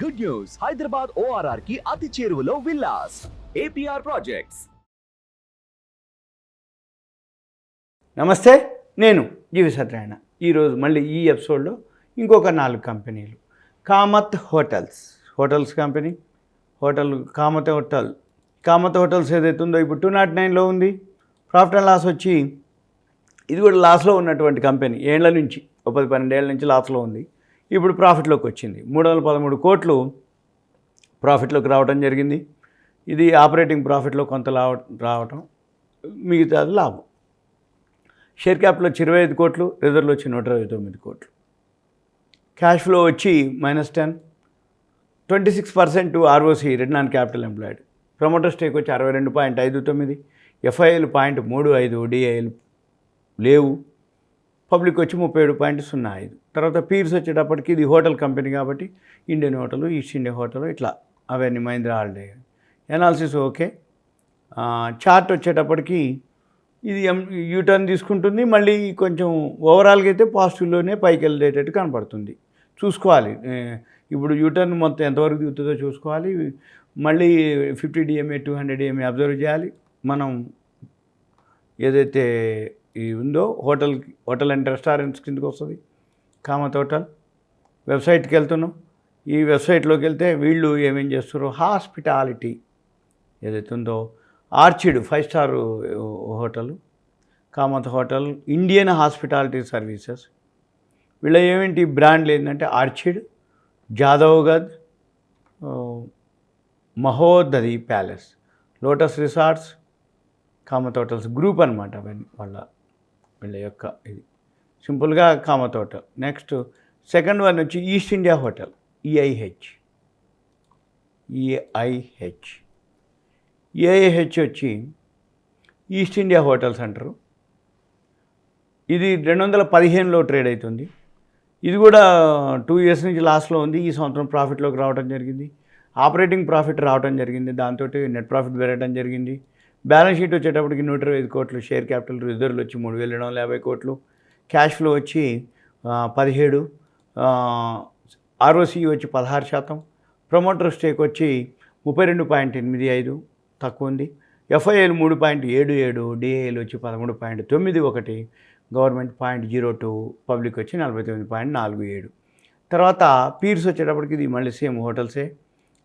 Good news, Hyderabad ORR కి అతి చేరువలో విల్లాస్ APR ప్రాజెక్ట్స్. నమస్తే, నేను జీవి సత్యనారాయణ. ఈరోజు మళ్ళీ ఈ ఎపిసోడ్లో ఇంకొక 4 కంపెనీలు. Kamath hotels company, Kamath hotels ఏదైతే ఉందో ఇప్పుడు 209లో ఉంది. ప్రాఫిట్ అండ్ లాస్ వచ్చి ఇది కూడా లాస్లో ఉన్నటువంటి కంపెనీ ఏళ్ల నుంచి 10-12 ఏళ్ల నుంచి లాస్లో ఉంది. ఇప్పుడు ప్రాఫిట్లోకి వచ్చింది. 313 కోట్లు ప్రాఫిట్లోకి రావడం జరిగింది. ఇది ఆపరేటింగ్ ప్రాఫిట్లో కొంత రావటం, మిగతాది లాభం. షేర్ క్యాపిటల్ వచ్చి 25 కోట్లు, రిజర్వ్లో వచ్చి 129 కోట్లు. క్యాష్ ఫ్లో వచ్చి -10, 26% ROC, return on capital employed. Promoter stake వచ్చి 62.59, FIL 0.35, DIL లేవు. పబ్లిక్ వచ్చి 37.05. తర్వాత పీర్స్ వచ్చేటప్పటికి ఇది హోటల్ కంపెనీ కాబట్టి Indian hotel, east India hotel, ఇట్లా అవన్నీ Mahindra holiday. Analysis okay. Chart వచ్చేటప్పటికి ఇది యూటర్న్ తీసుకుంటుంది, మళ్ళీ కొంచెం ఓవరాల్గా అయితే పాజిటివ్లోనే పైకి వెళ్ళేటట్టు కనపడుతుంది. చూసుకోవాలి ఇప్పుడు యూటర్న్ మొత్తం ఎంతవరకు దిగుతుందో చూసుకోవాలి. మళ్ళీ 50 DMA 200 DMA అబ్జర్వ్ చేయాలి. మనం ఏదైతే ఈ ఉందో హోటల్ అండ్ రెస్టారెంట్స్ కిందకి వస్తుంది కామత్ హోటల్. వెబ్సైట్కి వెళ్తున్నాం. ఈ వెబ్సైట్లోకి వెళ్తే వీళ్ళు ఏమేం చేస్తారో హాస్పిటాలిటీ ఏదైతే ఉందో Orchid 5 star hotel, Kamat hotel, Indian hospitality services. వీళ్ళ ఏమేంటి బ్రాండ్లు ఏంటంటే Orchid, Jadhavgadh, Mahodari palace, Lotus resorts, Kamat hotels group అనమాట. అవన్నీ వీళ్ళ యొక్క ఇది సింపుల్గా Kamat hotel. Next second one వచ్చి ఈస్ట్ ఇండియా హోటల్, EIH వచ్చి ఈస్ట్ ఇండియా హోటల్స్ అంటారు. ఇది 215లో ట్రేడ్ అవుతుంది. ఇది కూడా 2 years నుంచి లాస్లో ఉంది. ఈ సంవత్సరం ప్రాఫిట్లోకి రావడం జరిగింది. ఆపరేటింగ్ ప్రాఫిట్ రావడం జరిగింది. దాంతో నెట్ ప్రాఫిట్ పెరగడం జరిగింది. బ్యాలెన్స్ షీట్ వచ్చేటప్పటికి 125 కోట్లు, షేర్ క్యాపిటల్ రిజర్వ్లు వచ్చి 3,750 కోట్లు, క్యాష్ ఫ్లో వచ్చి 17, ROC వచ్చి 16%, ప్రమోటర్ స్టేక్ వచ్చి 32.85 తక్కువ ఉంది, FIL 3.77, DIL వచ్చి 13.91, గవర్నమెంట్ 0.02, పబ్లిక్ వచ్చి 49.47. తర్వాత పీర్స్ వచ్చేటప్పటికి ఇది మళ్ళీ సేమ్ హోటల్సే.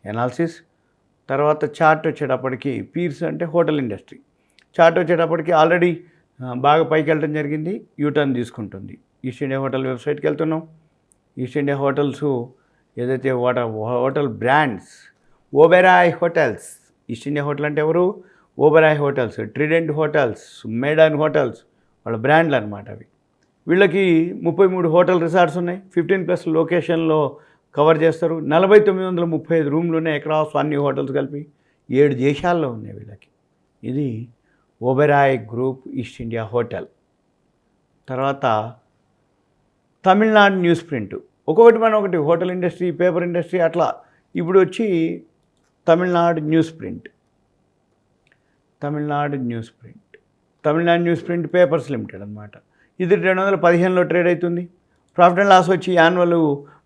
ఎనాలిసిస్ తర్వాత చార్ట్ వచ్చేటప్పటికి పీర్స్ అంటే హోటల్ ఇండస్ట్రీ. చార్ట్ వచ్చేటప్పటికి ఆల్రెడీ బాగా పైకి వెళ్ళడం జరిగింది, యూటర్న్ తీసుకుంటుంది. ఈస్ట్ ఇండియా హోటల్ వెబ్సైట్కి వెళ్తున్నాం. ఈస్ట్ ఇండియా హోటల్స్ ఏదైతే hotel brands, Oberoi hotels. East India hotel అంటే ఎవరు? Oberoi hotels, trident hotels, మేడన్ hotels వాళ్ళ బ్రాండ్లు అనమాట అవి. వీళ్ళకి 33 హోటల్ రిసార్ట్స్ ఉన్నాయి. 15+ లొకేషన్లో కవర్ చేస్తారు. 4,935 రూమ్లు ఉన్నాయి అక్రాస్ అన్ని హోటల్స్ కలిపి. 7 దేశాల్లో ఉన్నాయి వీళ్ళకి. ఇది Oberoi group east India hotel. తర్వాత తమిళనాడు న్యూస్ ప్రింట్. ఒకటి హోటల్ ఇండస్ట్రీ, పేపర్ ఇండస్ట్రీ అట్లా. ఇప్పుడు వచ్చి Tamil Nadu news print papers limited అనమాట. ఇది 215లో ట్రేడ్ అవుతుంది. ప్రాఫిట్ అండ్ లాస్ వచ్చి యాన్యువల్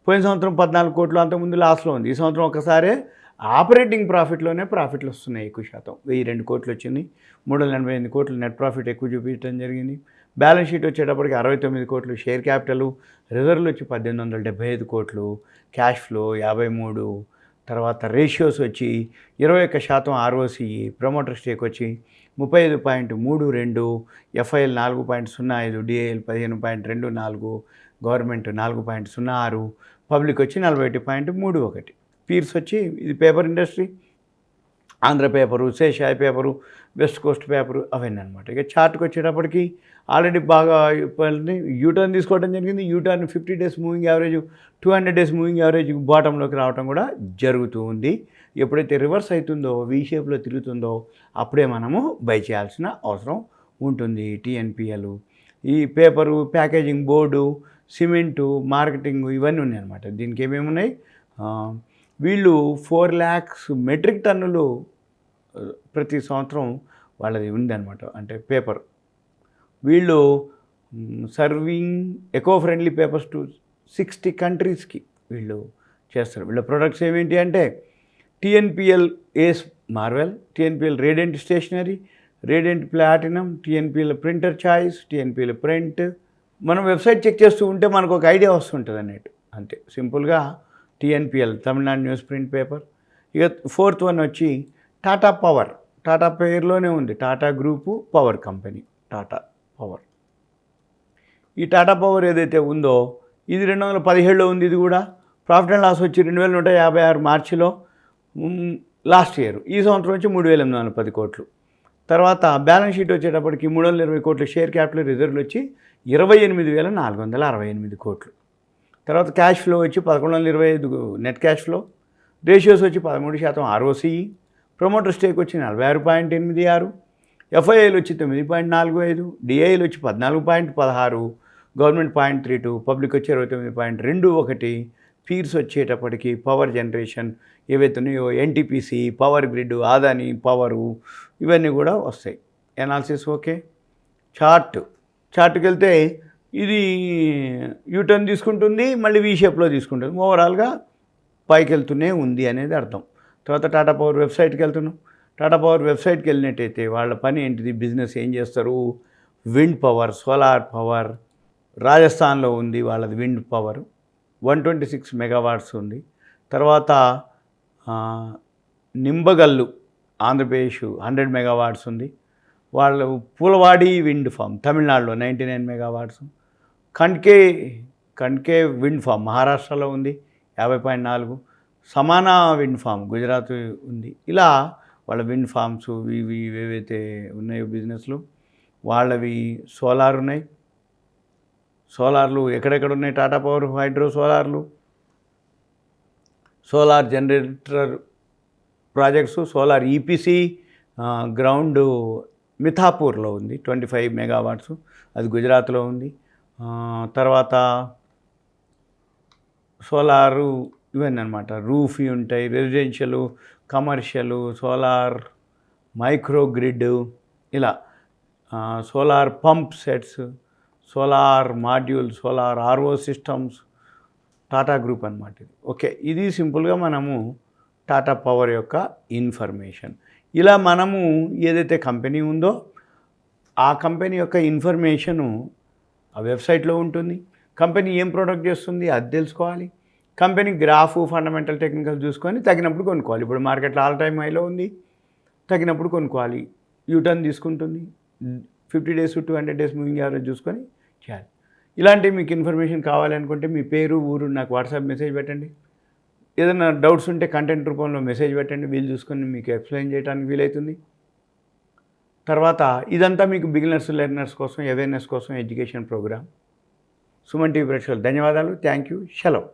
పోయిన సంవత్సరం 14 కోట్లు, అంతకుముందు లాస్లో ఉంది. ఈ సంవత్సరం ఒకసారి ఆపరేటింగ్ ప్రాఫిట్లోనే ప్రాఫిట్లు వస్తున్నాయి. ఎక్కువ శాతం 1,002 కోట్లు వచ్చింది. 388 కోట్లు నెట్ ప్రాఫిట్ ఎక్కువ చూపించడం జరిగింది. బ్యాలెన్స్ షీట్ వచ్చేటప్పటికి 69 కోట్లు, షేర్ క్యాపిటల్ రిజర్వ్లు వచ్చి 1,875 కోట్లు, క్యాష్ ఫ్లో 53. తర్వాత రేషియోస్ వచ్చి 21% ROC, ప్రమోటర్ స్టేక్ వచ్చి 35.32, FIL 4.05, DIL 15.24, గవర్నమెంట్ 4.06, పబ్లిక్ వచ్చి 41.31. పీర్స్ వచ్చి ఇది paper industry, Andhra paper, Seshasayee paper, West Coast paper అవన్నీ అనమాట. ఇక చార్ట్కి వచ్చేటప్పటికి ఆల్రెడీ బాగా యూటర్న్ తీసుకోవడం జరిగింది. U turn 50 days moving average, 200 days moving average బాటంలోకి రావడం కూడా జరుగుతూ ఉంది. ఎప్పుడైతే రివర్స్ అవుతుందో, వీ షేప్లో తిరుగుతుందో అప్పుడే మనము బై చేయాల్సిన అవసరం ఉంటుంది. TNPL, ఈ paper, packaging board, cement, marketing ఇవన్నీ ఉన్నాయి అన్నమాట. దీనికి ఏమేమి ఉన్నాయి? వీళ్ళు 4 lakhs మెట్రిక్ టన్నులు ప్రతి సంవత్సరం వాళ్ళది ఉందన్నమాట. అంటే పేపర్ వీళ్ళు serving eco friendly papers to 60 కంట్రీస్కి వీళ్ళు చేస్తారు. వీళ్ళ ప్రొడక్ట్స్ ఏమేంటి అంటే TNPL ace marvel, TNPL radiant stationery, radiant platinum, TNPL printer choice, TNPL print. మనం వెబ్సైట్ చెక్ చేస్తూ ఉంటే మనకు ఒక ఐడియా వస్తుంటుంది అన్నట్టు. అంతే సింపుల్గా TNPL Tamil Nadu news print paper. ఇక ఫోర్త్ వన్ వచ్చి టాటా పవర్. టాటా పేరులోనే ఉంది, Tata group power company, Tata power. ఈ టాటా పవర్ ఏదైతే ఉందో ఇది 2017లో ఉంది. ఇది కూడా ప్రాఫిట్ అండ్ లాస్ వచ్చి 2156 మార్చిలో లాస్ట్ ఇయర్. ఈ సంవత్సరం వచ్చి 3810 కోట్లు. తర్వాత బ్యాలెన్స్ షీట్ వచ్చేటప్పటికి 320 కోట్ల షేర్ క్యాపిటల్ రిజర్వ్లు వచ్చి 28,468 కోట్లు. తర్వాత క్యాష్ ఫ్లో వచ్చి 1125 నెట్ క్యాష్ ఫ్లో. రేషియోస్ వచ్చి 13% ఆర్ఓసిఈ. ప్రమోటర్ స్టేక్ వచ్చి 46.86, ఎఫ్ఐఐలు వచ్చి 9.45, డిఐలు వచ్చి 14.16, గవర్నమెంట్ 0.32, పబ్లిక్ వచ్చి 29.21. పీర్స్ వచ్చేటప్పటికి పవర్ జనరేషన్ ఏవైతే ఉన్నాయో NTPC, power grid, Adani power, ఇవన్నీ కూడా వస్తాయి. Analysis okay. చార్ట్కి వెళ్తే ఇది యూటర్న్ తీసుకుంటుంది, మళ్ళీ వీ షేప్లో తీసుకుంటుంది. ఓవరాల్గా పైకి వెళ్తూనే ఉంది అనేది అర్థం. తర్వాత టాటా పవర్ వెబ్సైట్కి వెళ్తున్నాం. టాటా పవర్ వెబ్సైట్కి వెళ్ళినట్టయితే వాళ్ళ పని ఏంటిది, బిజినెస్ ఏం చేస్తారు, విండ్ పవర్, సోలార్ పవర్. రాజస్థాన్లో ఉంది వాళ్ళది విండ్ పవర్, 126 మెగావాట్స్ ఉంది. తర్వాత నింబగల్లు ఆంధ్రప్రదేశ్ 100 మెగావాట్స్ ఉంది. వాళ్ళు పూలవాడి విండ్ ఫామ్ తమిళనాడులో 99 మెగావాట్స్. కన్కే విండ్ ఫామ్ మహారాష్ట్రలో ఉంది 50.4. సమానా విండ్ ఫామ్ గుజరాత్ ఉంది. ఇలా వాళ్ళ విండ్ ఫామ్స్ ఇవి ఏవైతే ఉన్నాయో బిజినెస్లు వాళ్ళవి. సోలార్ ఉన్నాయి. సోలార్లు ఎక్కడెక్కడ ఉన్నాయి, టాటా పవర్ హైడ్రో సోలార్లు, solar generator projects. Solar EPC ground మిథాపూర్లో ఉంది 25 మెగావాట్స్, అది గుజరాత్లో ఉంది. తర్వాత సోలారు ఇవన్నీ అనమాట. రూఫ్ ఉంటాయి, residential, commercial, solar micro grid, ఇలా solar pump sets, solar module, solar RO systems, Tata group అనమాట ఇది. ఓకే, ఇది సింపుల్గా మనము టాటా పవర్ యొక్క ఇన్ఫర్మేషన్. ఇలా మనము ఏదైతే కంపెనీ ఉందో ఆ కంపెనీ యొక్క ఇన్ఫర్మేషను ఆ వెబ్సైట్లో ఉంటుంది. కంపెనీ ఏం ప్రోడక్ట్ చేస్తుంది అది తెలుసుకోవాలి. కంపెనీ గ్రాఫ్, ఫండమెంటల్, టెక్నికల్ చూసుకొని తగినప్పుడు కొనుక్కోవాలి. ఇప్పుడు మార్కెట్లో ఆల్ టైమ్ హైలో ఉంది, తగినప్పుడు కొనుక్కోవాలి. యూటర్న్ తీసుకుంటుంది. 50 days 200 days మూవింగ్ యావరేజ్ చూసుకొని చేయాలి. ఇలాంటి మీకు ఇన్ఫర్మేషన్ కావాలనుకుంటే మీ పేరు, ఊరు నాకు వాట్సాప్ మెసేజ్ పెట్టండి. ఏదైనా డౌట్స్ ఉంటే కంటెంట్ రూపంలో మెసేజ్ పెట్టండి, వీలు చూసుకొని మీకు ఎక్స్ప్లెయిన్ చేయడానికి వీలవుతుంది. తర్వాత ఇదంతా మీకు బిగినర్స్, లెర్నర్స్ కోసం, అవేర్నెస్ కోసం ఎడ్యుకేషన్ ప్రోగ్రామ్. సుమన్ టీవీ ప్రేక్షకులు ధన్యవాదాలు. Thank you. సెలవు.